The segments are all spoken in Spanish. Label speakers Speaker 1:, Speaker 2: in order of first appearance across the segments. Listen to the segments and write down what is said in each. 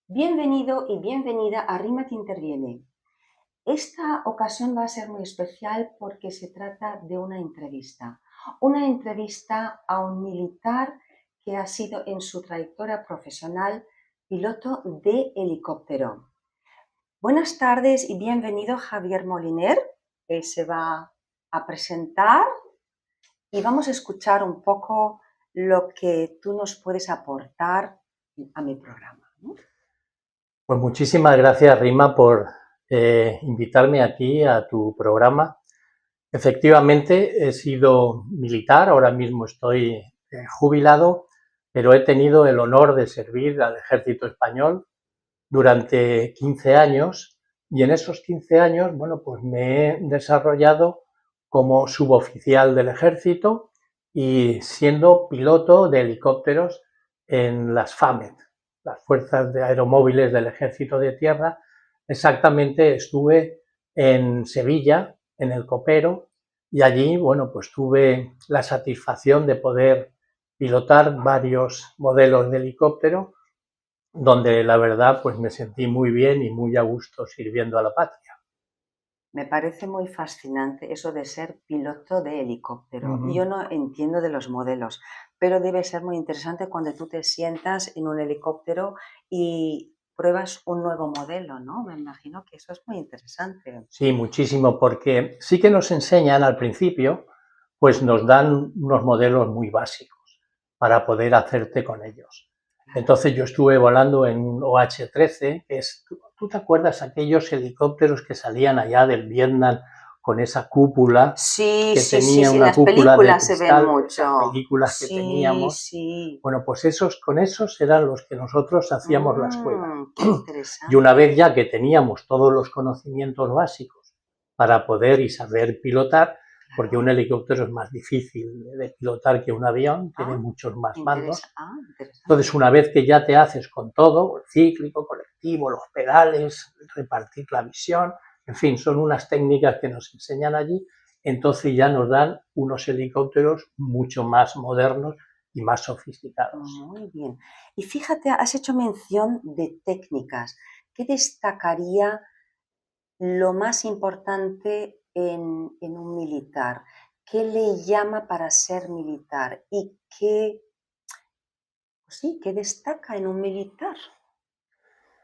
Speaker 1: Bienvenido y bienvenida a RIMA Te Interviene. Esta ocasión va a ser muy especial porque se trata de una entrevista a un militar que ha sido en su trayectoria profesional piloto de helicóptero. Buenas tardes y bienvenido Javier Moliner, que se va a presentar y vamos a escuchar un poco lo que tú nos puedes aportar a mi programa, ¿no?
Speaker 2: Pues muchísimas gracias, Rima, por invitarme aquí a tu programa. Efectivamente, he sido militar, ahora mismo estoy jubilado, pero he tenido el honor de servir al Ejército Español durante 15 años y en esos 15 años, bueno, pues me he desarrollado como suboficial del Ejército y siendo piloto de helicópteros en las FAMED, las Fuerzas de Aeromóviles del Ejército de Tierra. Exactamente estuve en Sevilla, en el Copero, y allí, bueno, pues tuve la satisfacción de poder pilotar varios modelos de helicóptero, donde la verdad pues me sentí muy bien y muy a gusto sirviendo a la patria.
Speaker 1: Me parece muy fascinante eso de ser piloto de helicóptero. Yo
Speaker 2: Uh-huh.
Speaker 1: no entiendo de los modelos, pero debe ser muy interesante cuando tú te sientas en un helicóptero y pruebas un nuevo modelo, ¿no? Me imagino que eso es muy interesante.
Speaker 2: Sí, muchísimo, porque sí que nos enseñan al principio, pues nos dan unos modelos muy básicos para poder hacerte con ellos. Entonces yo estuve volando en un OH-13, que es, ¿tú te acuerdas aquellos helicópteros que salían allá del Vietnam con esa cúpula,
Speaker 1: Sí,
Speaker 2: que
Speaker 1: sí, sí,
Speaker 2: tenía
Speaker 1: sí, en
Speaker 2: una
Speaker 1: las
Speaker 2: cúpula de
Speaker 1: películas se ven
Speaker 2: cristal, esas
Speaker 1: mucho.
Speaker 2: películas que
Speaker 1: Sí,
Speaker 2: teníamos?
Speaker 1: sí.
Speaker 2: Bueno, pues con esos eran los que nosotros hacíamos la escuela.
Speaker 1: Qué
Speaker 2: Y una
Speaker 1: interesante.
Speaker 2: vez ya que teníamos todos los conocimientos básicos para poder y saber pilotar, porque un
Speaker 1: Claro.
Speaker 2: helicóptero es más difícil de pilotar que un avión, tiene muchos más mandos. Entonces,
Speaker 1: Interesante.
Speaker 2: una vez que ya te haces con todo, el cíclico, colectivo, los pedales, repartir la visión, en fin, son unas técnicas que nos enseñan allí, entonces ya nos dan unos helicópteros mucho más modernos y más sofisticados.
Speaker 1: Muy bien. Y fíjate, has hecho mención de técnicas. ¿Qué destacaría lo más importante en un militar? ¿Qué le llama para ser militar? ¿Y qué, pues sí, qué destaca en un militar?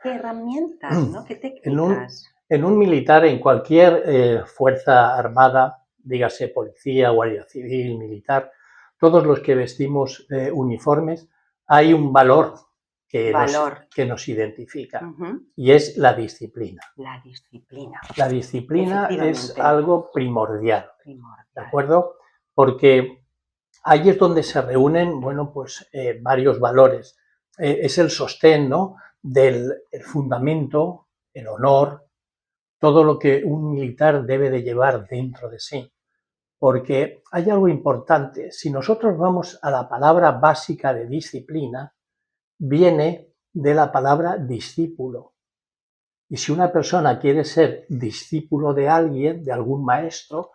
Speaker 1: ¿Qué herramientas, ¿no? ¿Qué
Speaker 2: En
Speaker 1: técnicas?
Speaker 2: en un militar, en cualquier fuerza armada, dígase policía, guardia civil, militar, todos los que vestimos uniformes, hay un valor
Speaker 1: Valor.
Speaker 2: que nos identifica
Speaker 1: Ujú.
Speaker 2: y es la disciplina.
Speaker 1: La disciplina.
Speaker 2: La disciplina es
Speaker 1: Efectivamente,
Speaker 2: algo primordial, ¿de
Speaker 1: primordial.
Speaker 2: acuerdo? Porque ahí es donde se reúnen, bueno, pues varios valores. Es el sostén, ¿no? Del el fundamento, el honor, todo lo que un militar debe de llevar dentro de sí. Porque hay algo importante, si nosotros vamos a la palabra básica de disciplina, viene de la palabra discípulo. Y si una persona quiere ser discípulo de alguien, de algún maestro,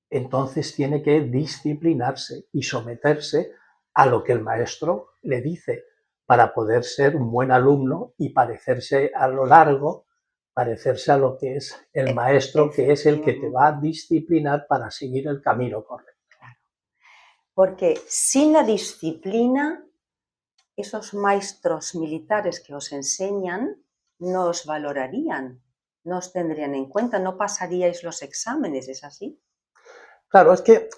Speaker 2: entonces tiene que disciplinarse y someterse a lo que el maestro le dice para poder ser un buen alumno y parecerse a lo largo, parecerse a lo que es el maestro, que es el que te va a
Speaker 1: Efectivamente,
Speaker 2: disciplinar para seguir el camino correcto.
Speaker 1: claro. Porque sin la disciplina, esos maestros militares que os enseñan no os valorarían, no os tendrían en cuenta, no pasaríais los exámenes, ¿es así?
Speaker 2: Claro, es que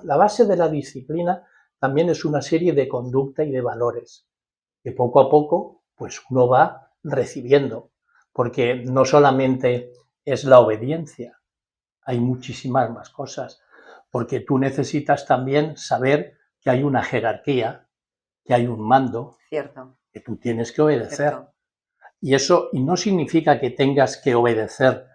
Speaker 2: la base de la disciplina también es una serie de conducta y de valores que poco a poco pues uno va recibiendo, porque no solamente es la obediencia, hay muchísimas más cosas, porque tú necesitas también saber que hay una jerarquía, que hay un mando,
Speaker 1: Cierto,
Speaker 2: que tú tienes que obedecer.
Speaker 1: cierto.
Speaker 2: Y eso y no significa que tengas que obedecer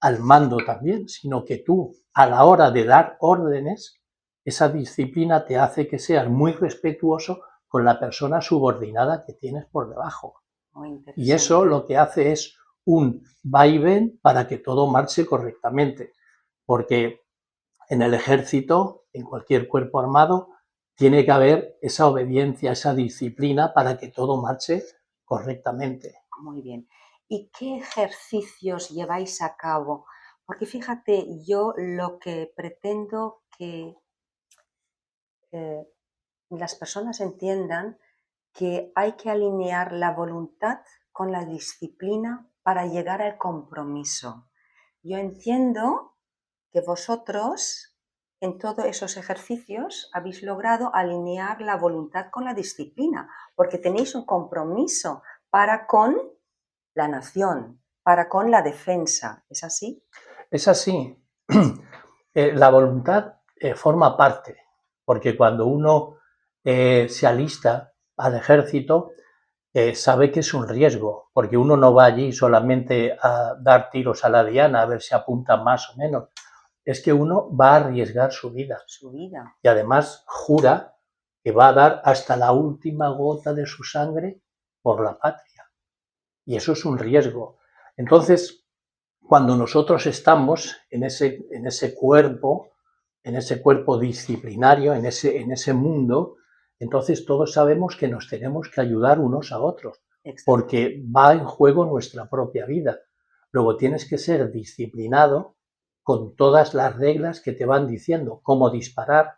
Speaker 2: al mando también, sino que tú, a la hora de dar órdenes, esa disciplina te hace que seas muy respetuoso con la persona subordinada que tienes por debajo.
Speaker 1: Muy
Speaker 2: Y eso
Speaker 1: interesante.
Speaker 2: lo que hace es un vaivén para que todo marche correctamente. Porque en el ejército, en cualquier cuerpo armado, tiene que haber esa obediencia, esa disciplina para que todo marche correctamente.
Speaker 1: Muy bien. ¿Y qué ejercicios lleváis a cabo? Porque fíjate, yo lo que pretendo que eh, las personas entiendan que hay que alinear la voluntad con la disciplina para llegar al compromiso. Yo entiendo que vosotros en todos esos ejercicios habéis logrado alinear la voluntad con la disciplina, porque tenéis un compromiso para con la nación, para con la defensa. ¿Es así?
Speaker 2: Es así. La voluntad forma parte, porque cuando uno se alista al ejército, sabe que es un riesgo, porque uno no va allí solamente a dar tiros a la diana, a ver si apunta más o menos. Es que uno va a arriesgar su vida.
Speaker 1: Su vida.
Speaker 2: Y además jura que va a dar hasta la última gota de su sangre por la patria. Y eso es un riesgo. Entonces, cuando nosotros estamos en ese cuerpo disciplinario, en ese mundo, entonces todos sabemos que nos tenemos que ayudar unos a otros, porque va en juego nuestra propia vida. Luego tienes que ser disciplinado con todas las reglas que te van diciendo, cómo disparar,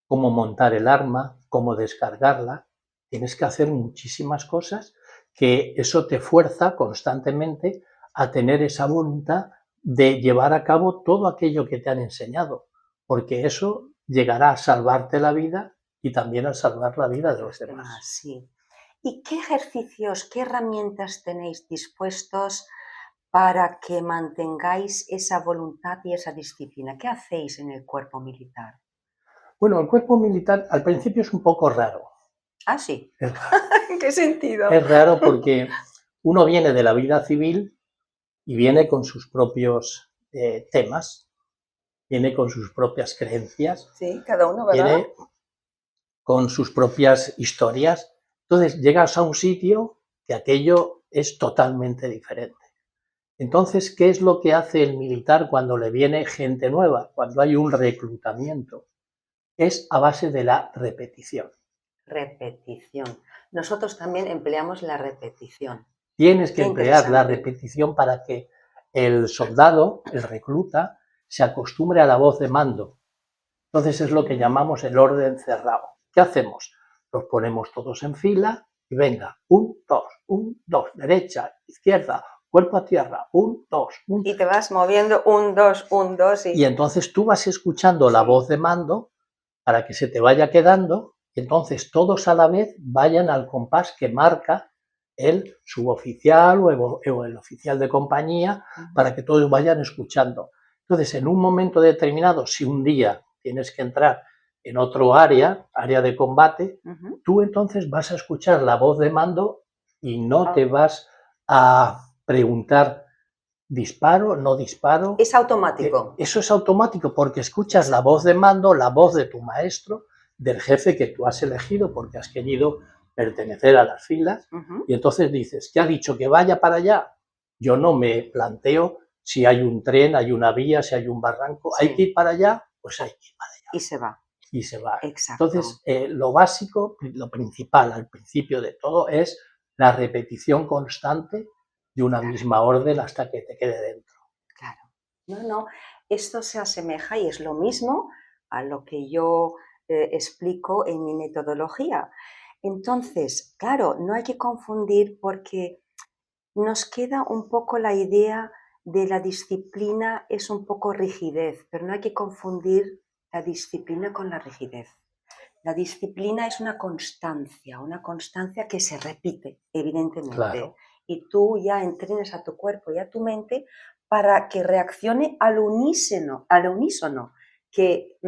Speaker 2: cómo montar el arma, cómo descargarla. Tienes que hacer muchísimas cosas que eso te fuerza constantemente a tener esa voluntad de llevar a cabo todo aquello que te han enseñado, porque eso llegará a salvarte la vida y también a salvar la vida de los demás.
Speaker 1: Sí. ¿Y qué ejercicios, qué herramientas tenéis dispuestos para que mantengáis esa voluntad y esa disciplina? ¿Qué hacéis en el cuerpo militar?
Speaker 2: Bueno, el cuerpo militar al principio es un poco raro.
Speaker 1: Ah, sí.
Speaker 2: Es raro.
Speaker 1: ¿En qué sentido?
Speaker 2: Es raro porque uno viene de la vida civil y viene con sus propios temas, viene con sus propias creencias,
Speaker 1: sí, cada uno, ¿verdad?
Speaker 2: Viene con sus propias historias. Entonces llegas a un sitio que aquello es totalmente diferente. Entonces, ¿qué es lo que hace el militar cuando le viene gente nueva, cuando hay un reclutamiento? Es a base de la repetición.
Speaker 1: Repetición. Nosotros también empleamos la repetición.
Speaker 2: Tienes que emplear la repetición para que el soldado, el recluta, se acostumbre a la voz de mando. Entonces es lo que llamamos el orden cerrado. ¿Qué hacemos? Los ponemos todos en fila y venga, 1, 2, derecha, izquierda, cuerpo a tierra, 1, 2, 1.
Speaker 1: Y te vas moviendo 1, 2, 1, 2.
Speaker 2: Y entonces tú vas escuchando la voz de mando para que se te vaya quedando y entonces todos a la vez vayan al compás que marca el suboficial o el oficial de compañía para que todos vayan escuchando. Entonces, en un momento determinado, si un día tienes que entrar en otro área de combate, tú entonces vas a escuchar la voz de mando y no te vas a preguntar disparo, no disparo.
Speaker 1: Es automático.
Speaker 2: Eso es automático porque escuchas la voz de mando, la voz de tu maestro, del jefe que tú has elegido porque has querido pertenecer a las filas y entonces dices, ¿qué ha dicho? ¿Que vaya para allá? Yo no me planteo si hay un tren, hay una vía, si hay un barranco, hay que ir para allá, pues hay que ir para allá.
Speaker 1: Y se va.
Speaker 2: Y se va.
Speaker 1: Exacto.
Speaker 2: Entonces, lo básico, lo principal al principio de todo es la repetición constante de una misma orden hasta que te quede dentro.
Speaker 1: Claro. No, esto se asemeja y es lo mismo a lo que yo explico en mi metodología. Entonces, claro, no hay que confundir porque nos queda un poco la idea de la disciplina, es un poco rigidez, pero no hay que confundir la disciplina con la rigidez. La disciplina es una constancia que se repite, evidentemente.
Speaker 2: Claro.
Speaker 1: Y tú ya entrenas a tu cuerpo y a tu mente para que reaccione al unísono, que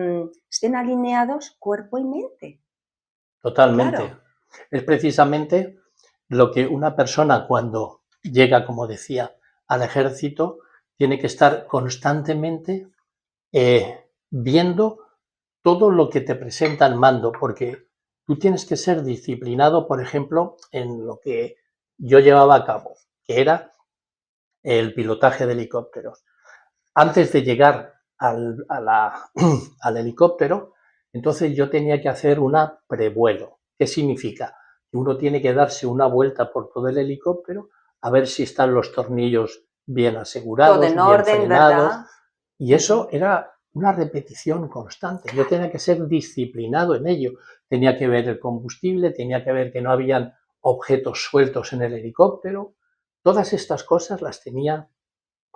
Speaker 1: estén alineados cuerpo y mente.
Speaker 2: Totalmente.
Speaker 1: Claro.
Speaker 2: Es precisamente lo que una persona cuando llega, como decía, al ejército, tiene que estar constantemente viendo todo lo que te presenta el mando, porque tú tienes que ser disciplinado, por ejemplo, en lo que yo llevaba a cabo, que era el pilotaje de helicópteros. Antes de llegar al helicóptero, entonces yo tenía que hacer una prevuelo. ¿Qué significa? Uno tiene que darse una vuelta por todo el helicóptero a ver si están los tornillos bien asegurados,
Speaker 1: Todo en
Speaker 2: bien
Speaker 1: orden,
Speaker 2: frenados.
Speaker 1: ¿verdad?
Speaker 2: Y eso era una repetición constante. Yo tenía que ser disciplinado en ello. Tenía que ver el combustible, tenía que ver que no habían objetos sueltos en el helicóptero. Todas estas cosas las tenía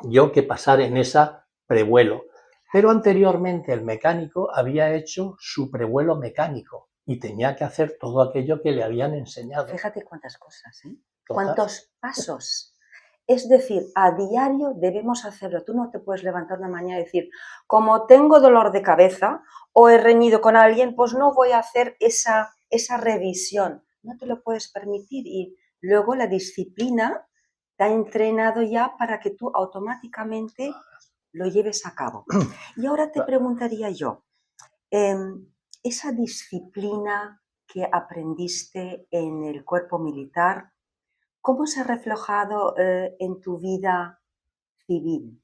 Speaker 2: yo que pasar en esa prevuelo. Pero anteriormente el mecánico había hecho su prevuelo mecánico y tenía que hacer todo aquello que le habían enseñado.
Speaker 1: Fíjate cuántas cosas, ¿eh?
Speaker 2: Total.
Speaker 1: Cuántos pasos. Es decir, a diario debemos hacerlo. Tú no te puedes levantar una mañana y decir, como tengo dolor de cabeza o he reñido con alguien, pues no voy a hacer esa revisión. No te lo puedes permitir. Y luego la disciplina te ha entrenado ya para que tú automáticamente lo lleves a cabo. Y ahora te preguntaría yo, esa disciplina que aprendiste en el cuerpo militar, ¿cómo se ha reflejado en tu vida civil?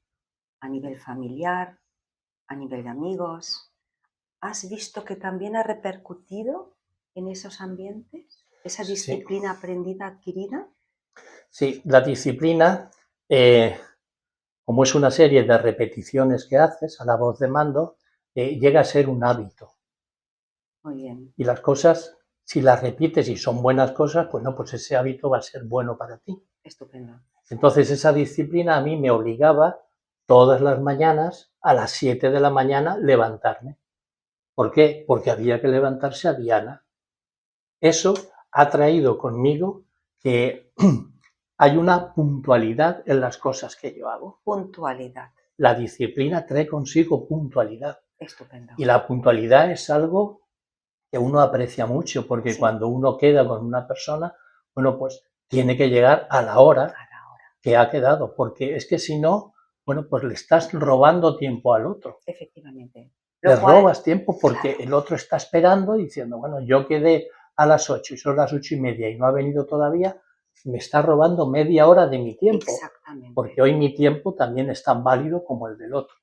Speaker 1: A nivel familiar, a nivel de amigos. ¿Has visto que también ha repercutido en esos ambientes? ¿Esa
Speaker 2: Sí,
Speaker 1: disciplina aprendida, adquirida?
Speaker 2: sí, la disciplina, como es una serie de repeticiones que haces a la voz de mando, llega a ser un hábito.
Speaker 1: Muy bien,
Speaker 2: Y las cosas, si las repites y son buenas cosas, pues no, pues ese hábito va a ser bueno para ti.
Speaker 1: estupendo.
Speaker 2: Entonces esa disciplina a mí me obligaba todas las mañanas a las 7 de la mañana levantarme. ¿Por qué? Porque había que levantarse a diana. Eso ha traído conmigo que hay una puntualidad en las cosas que yo hago.
Speaker 1: Puntualidad,
Speaker 2: La disciplina trae consigo puntualidad.
Speaker 1: estupendo.
Speaker 2: Y la puntualidad es algo que uno aprecia mucho, porque
Speaker 1: Sí,
Speaker 2: cuando uno queda con una persona, bueno, pues tiene que llegar a la hora
Speaker 1: a la hora,
Speaker 2: que ha quedado, porque es que si no, bueno, pues le estás robando tiempo al otro.
Speaker 1: efectivamente.
Speaker 2: Le
Speaker 1: Lo cual,
Speaker 2: robas tiempo porque
Speaker 1: claro,
Speaker 2: el otro está esperando diciendo, bueno, yo quedé a las 8 y son las 8:30 y no ha venido todavía, me está robando media hora de mi tiempo,
Speaker 1: exactamente.
Speaker 2: porque hoy mi tiempo también es tan válido como el del otro.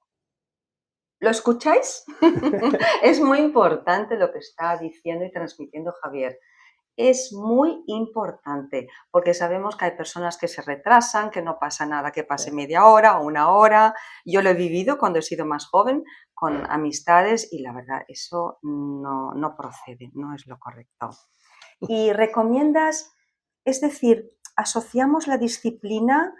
Speaker 1: ¿Lo escucháis? Es muy importante lo que está diciendo y transmitiendo Javier. Es muy importante, porque sabemos que hay personas que se retrasan, que no pasa nada, que pase media hora o una hora. Yo lo he vivido cuando he sido más joven con amistades y la verdad, eso no procede, no es lo correcto. Y recomiendas, es decir, ¿asociamos la disciplina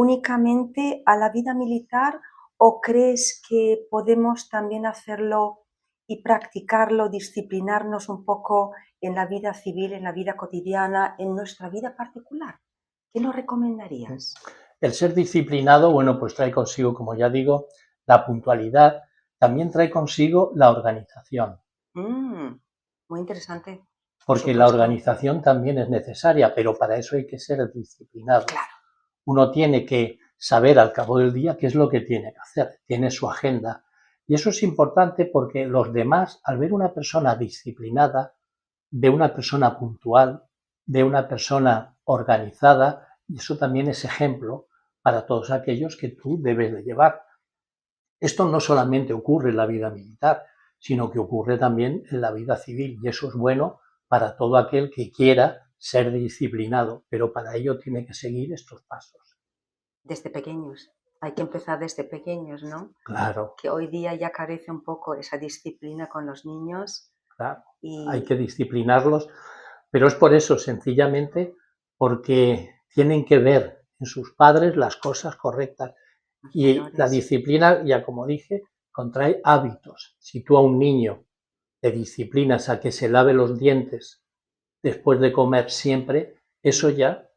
Speaker 1: únicamente a la vida militar o crees que podemos también hacerlo y practicarlo, disciplinarnos un poco en la vida civil, en la vida cotidiana, en nuestra vida particular? ¿Qué nos recomendarías?
Speaker 2: El ser disciplinado, bueno, pues trae consigo, como ya digo, la puntualidad, también trae consigo la organización,
Speaker 1: Muy interesante, por
Speaker 2: porque la
Speaker 1: supuesto.
Speaker 2: organización también es necesaria, pero para eso hay que ser disciplinado.
Speaker 1: Claro,
Speaker 2: Uno tiene que saber al cabo del día qué es lo que tiene que hacer, tiene su agenda. Y eso es importante porque los demás, al ver una persona disciplinada, ve una persona puntual, ve una persona organizada, y eso también es ejemplo para todos aquellos que tú debes de llevar. Esto no solamente ocurre en la vida militar, sino que ocurre también en la vida civil, y eso es bueno para todo aquel que quiera ser disciplinado, pero para ello tiene que seguir estos pasos.
Speaker 1: desde pequeños. Hay que empezar desde pequeños, ¿no?
Speaker 2: Claro,
Speaker 1: Que hoy día ya carece un poco esa disciplina con los niños
Speaker 2: claro, hay que
Speaker 1: y
Speaker 2: disciplinarlos, pero es por eso, sencillamente, porque tienen que ver en sus padres las cosas correctas.
Speaker 1: los
Speaker 2: Y la
Speaker 1: valores.
Speaker 2: disciplina, ya como dije, contrae hábitos. Si tú a un niño le disciplinas a que se lave los dientes después de comer siempre, eso ya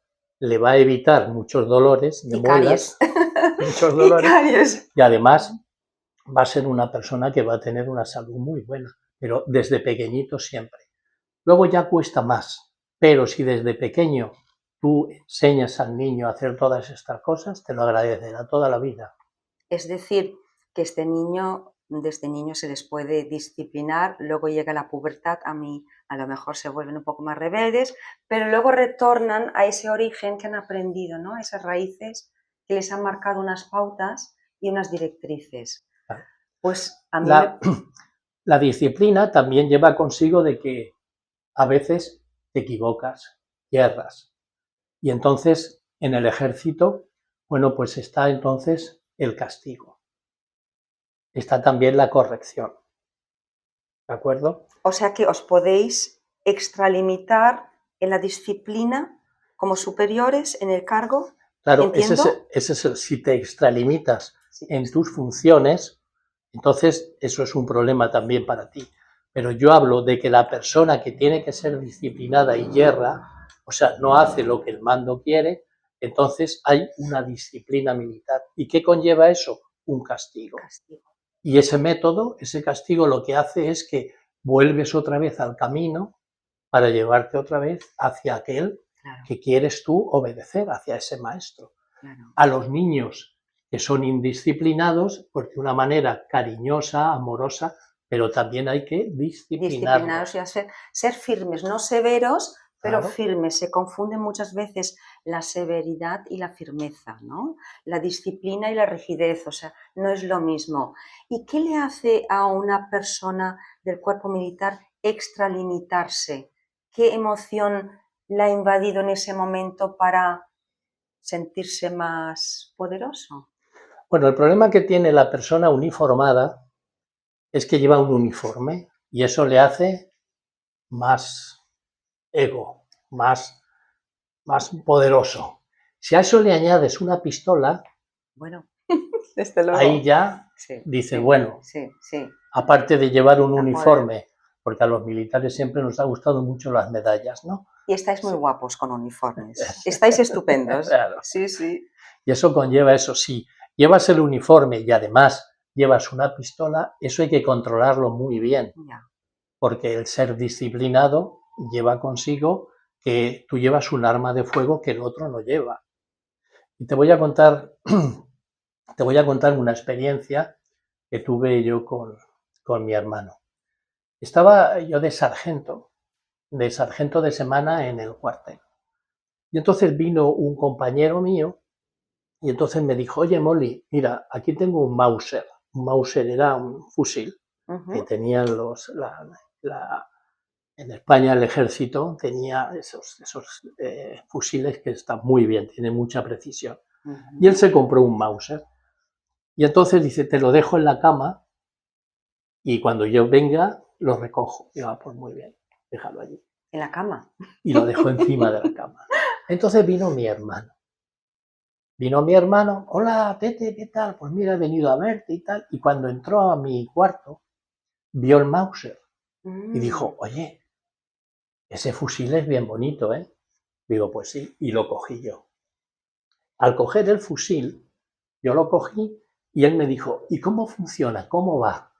Speaker 2: le va a evitar muchos dolores de
Speaker 1: Y caries.
Speaker 2: muelas, muchos
Speaker 1: Y
Speaker 2: dolores,
Speaker 1: caries.
Speaker 2: y además va a ser una persona que va a tener una salud muy buena, pero desde pequeñito siempre. Luego ya cuesta más, pero si desde pequeño tú enseñas al niño a hacer todas estas cosas, te lo agradecerá toda la vida.
Speaker 1: Es decir, que desde niño se les puede disciplinar, luego llega la pubertad, a lo mejor se vuelven un poco más rebeldes, pero luego retornan a ese origen que han aprendido, ¿no? A esas raíces que les han marcado unas pautas y unas directrices. Pues a mí me...
Speaker 2: La, la disciplina también lleva consigo de que a veces te equivocas, yerras. Y entonces, en el ejército, bueno, pues está entonces el castigo. Está también la corrección. ¿De acuerdo?
Speaker 1: O sea que os podéis extralimitar en la disciplina como superiores en el cargo.
Speaker 2: Claro,
Speaker 1: ¿Entiendo?
Speaker 2: si te extralimitas
Speaker 1: Sí,
Speaker 2: en tus funciones, entonces eso es un problema también para ti. Pero yo hablo de que la persona que tiene que ser disciplinada y yerra, o sea, no hace lo que el mando quiere, entonces hay una disciplina militar. ¿Y qué conlleva eso? Un castigo. Y ese método, ese castigo, lo que hace es que vuelves otra vez al camino para llevarte otra vez hacia aquel que quieres tú obedecer, hacia ese maestro. A los niños que son indisciplinados, pues de una manera cariñosa, amorosa, pero también hay que disciplinarlos.
Speaker 1: Y ser firmes, no severos, pero
Speaker 2: Claro.
Speaker 1: firmes. Se confunde muchas veces la severidad y la firmeza, ¿no? La disciplina y la rigidez, o sea, no es lo mismo. ¿Y qué le hace a una persona del cuerpo militar extralimitarse? ¿Qué emoción la ha invadido en ese momento para sentirse más poderoso?
Speaker 2: Bueno, el problema que tiene la persona uniformada es que lleva un uniforme y eso le hace más ego, más poderoso. Si a eso le añades una pistola,
Speaker 1: Bueno, desde luego.
Speaker 2: ahí ya
Speaker 1: Sí,
Speaker 2: dice,
Speaker 1: sí,
Speaker 2: bueno,
Speaker 1: sí, sí.
Speaker 2: aparte de llevar un
Speaker 1: A
Speaker 2: uniforme, porque a los militares siempre nos ha gustado mucho las medallas, ¿no?
Speaker 1: Y estáis muy
Speaker 2: Sí.
Speaker 1: guapos con uniformes. Estáis estupendos.
Speaker 2: Claro.
Speaker 1: Sí, sí.
Speaker 2: Y eso conlleva eso, si llevas el uniforme y además llevas una pistola, eso hay que controlarlo muy bien,
Speaker 1: Ya.
Speaker 2: porque el ser disciplinado lleva consigo que tú llevas un arma de fuego que el otro no lleva. Y te voy a contar una experiencia que tuve yo con mi hermano. Estaba yo de sargento de semana en el cuartel. Y entonces vino un compañero mío y entonces me dijo, oye Molly, mira, aquí tengo un Mauser. Un Mauser era un fusil que tenían en España el ejército tenía esos fusiles que están muy bien, tienen mucha precisión. Y él se compró un Mauser. Y entonces dice, te lo dejo en la cama y cuando yo venga lo recojo. Y va, pues muy bien, déjalo allí.
Speaker 1: En la cama.
Speaker 2: Y lo dejó encima de la cama. Entonces vino mi hermano. Vino mi hermano, hola, Tete, ¿qué tal? Pues mira, he venido a verte y tal. Y cuando entró a mi cuarto, vio el Mauser y dijo, oye, ese fusil es bien bonito, ¿eh? Digo, pues sí, y lo cogí yo. Al coger el fusil, yo lo cogí y él me dijo, ¿y cómo funciona? ¿Cómo va?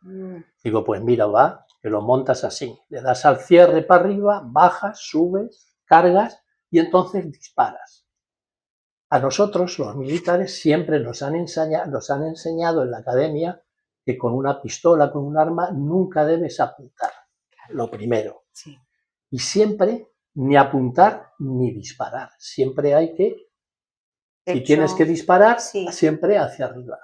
Speaker 2: Digo, pues mira, va, que lo montas así. Le das al cierre para arriba, bajas, subes, cargas y entonces disparas. A nosotros, los militares, siempre nos han enseñado en la academia que con una pistola, con un arma, nunca debes apuntar, lo primero.
Speaker 1: Sí.
Speaker 2: Y siempre ni apuntar ni disparar. Siempre hay que, si tienes que disparar,
Speaker 1: sí.
Speaker 2: siempre hacia arriba.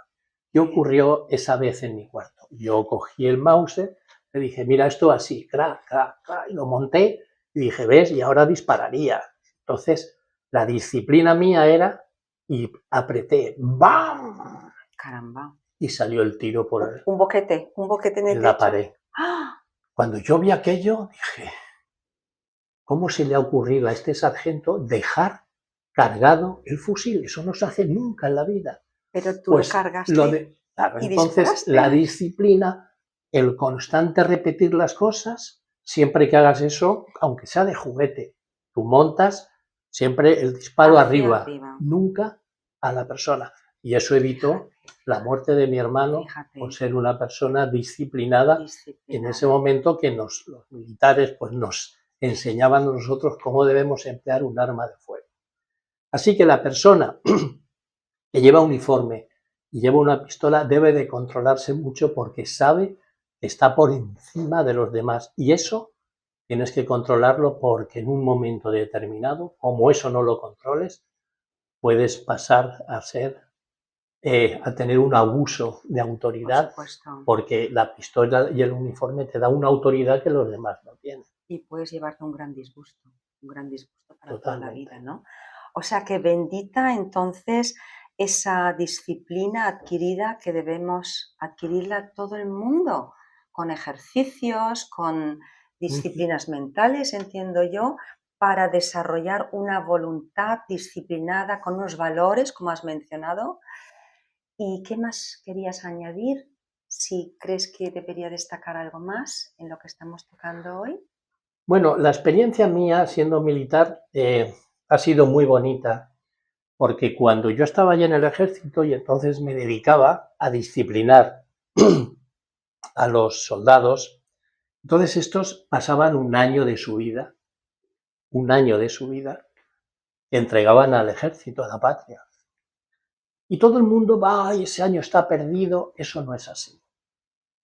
Speaker 2: ¿Qué ocurrió esa vez en mi cuarto? Yo cogí el Mauser, le dije, mira esto así, crac, crac, crac, y lo monté y dije, ¿ves? Y ahora dispararía. Entonces, la disciplina mía era, y apreté, ¡bam!
Speaker 1: Caramba.
Speaker 2: Y salió el tiro por
Speaker 1: un boquete
Speaker 2: en la pared.
Speaker 1: ¡Ah!
Speaker 2: Cuando yo vi aquello, dije, ¿cómo se le ha ocurrido a este sargento dejar cargado el fusil? Eso no se hace nunca en la vida.
Speaker 1: Pero tú
Speaker 2: Pues
Speaker 1: lo cargaste
Speaker 2: claro,
Speaker 1: y
Speaker 2: entonces
Speaker 1: disparaste.
Speaker 2: la disciplina, el constante repetir las cosas, siempre que hagas eso, aunque sea de juguete, tú montas siempre el disparo arriba, nunca a la persona. Y eso evitó la muerte de mi hermano por ser una persona disciplinada en ese momento que los militares pues nos enseñaban a nosotros cómo debemos emplear un arma de fuego. Así que la persona que lleva uniforme y lleva una pistola debe de controlarse mucho porque sabe que está por encima de los demás. Y eso tienes que controlarlo porque en un momento determinado, como eso no lo controles, puedes pasar a tener un abuso de autoridad, porque la pistola y el uniforme te da una autoridad que los demás no tienen.
Speaker 1: Y puedes llevarte un gran disgusto. un gran disgusto para toda la
Speaker 2: totalmente.
Speaker 1: vida, ¿no? O sea que bendita entonces esa disciplina adquirida que debemos adquirirla todo el mundo, con ejercicios, con
Speaker 2: Ujú.
Speaker 1: disciplinas mentales, entiendo yo, para desarrollar una voluntad disciplinada con unos valores, como has mencionado. ¿Y qué más querías añadir? Si crees que debería destacar algo más en lo que estamos tocando hoy.
Speaker 2: Bueno, la experiencia mía siendo militar ha sido muy bonita porque cuando yo estaba ya en el ejército y entonces me dedicaba a disciplinar a los soldados, entonces estos pasaban un año de su vida, que entregaban al ejército, a la patria. Y todo el mundo va, ay, ese año está perdido. Eso no es así.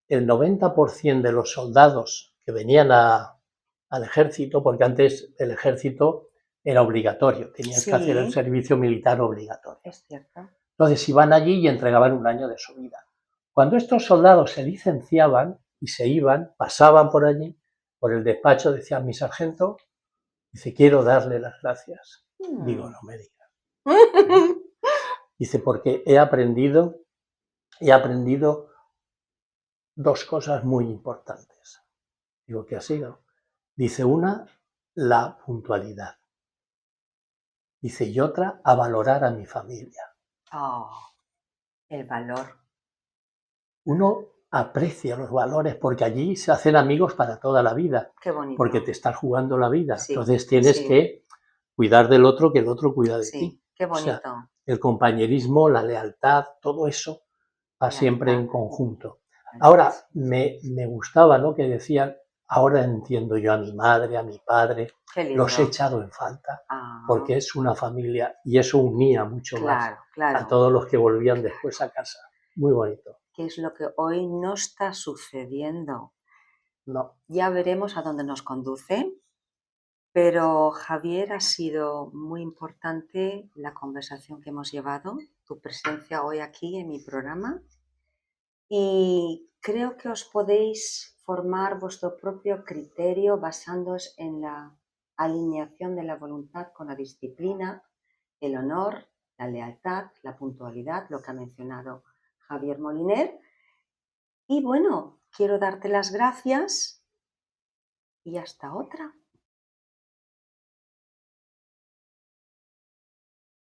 Speaker 2: El 90% de los soldados que venían al ejército, porque antes el ejército era obligatorio, tenías que hacer el
Speaker 1: Sí,
Speaker 2: servicio militar obligatorio.
Speaker 1: es cierto.
Speaker 2: Entonces iban allí y entregaban un año de su vida. Cuando estos soldados se licenciaban y se iban, pasaban por allí, por el despacho, decían, mi sargento, dice, quiero darle las gracias. Digo,
Speaker 1: Mm.
Speaker 2: no me digas. ¿Eh? Dice, porque he aprendido dos cosas muy importantes. Digo, ¿qué ha sido? Dice, una, la puntualidad. Dice, y otra, a valorar a mi familia.
Speaker 1: Oh, el valor.
Speaker 2: Uno aprecia los valores porque allí se hacen amigos para toda la vida,
Speaker 1: Qué
Speaker 2: porque te
Speaker 1: bonito.
Speaker 2: estás jugando la vida.
Speaker 1: Sí,
Speaker 2: Entonces tienes
Speaker 1: sí,
Speaker 2: que cuidar del otro, que el otro cuida de ti.
Speaker 1: sí. Qué
Speaker 2: O sea,
Speaker 1: bonito.
Speaker 2: el compañerismo, la lealtad, todo eso va siempre
Speaker 1: Lealtad.
Speaker 2: en conjunto.
Speaker 1: Lealtad,
Speaker 2: Ahora,
Speaker 1: sí.
Speaker 2: me gustaba, ¿no?, que decían, ahora entiendo yo a mi madre, a mi padre,
Speaker 1: Qué
Speaker 2: los he
Speaker 1: lindo.
Speaker 2: echado en falta,
Speaker 1: Ah,
Speaker 2: porque es una familia y eso unía mucho más
Speaker 1: claro,
Speaker 2: a
Speaker 1: claro.
Speaker 2: todos los que volvían después a casa. Muy bonito.
Speaker 1: ¿Qué es lo que hoy no está sucediendo?
Speaker 2: No,
Speaker 1: Ya veremos a dónde nos conduce, pero Javier, ha sido muy importante la conversación que hemos llevado, tu presencia hoy aquí en mi programa, y creo que os podéis formar vuestro propio criterio basándoos en la alineación de la voluntad con la disciplina, el honor, la lealtad, la puntualidad, lo que ha mencionado Javier Moliner. Y bueno, quiero darte las gracias y hasta otra.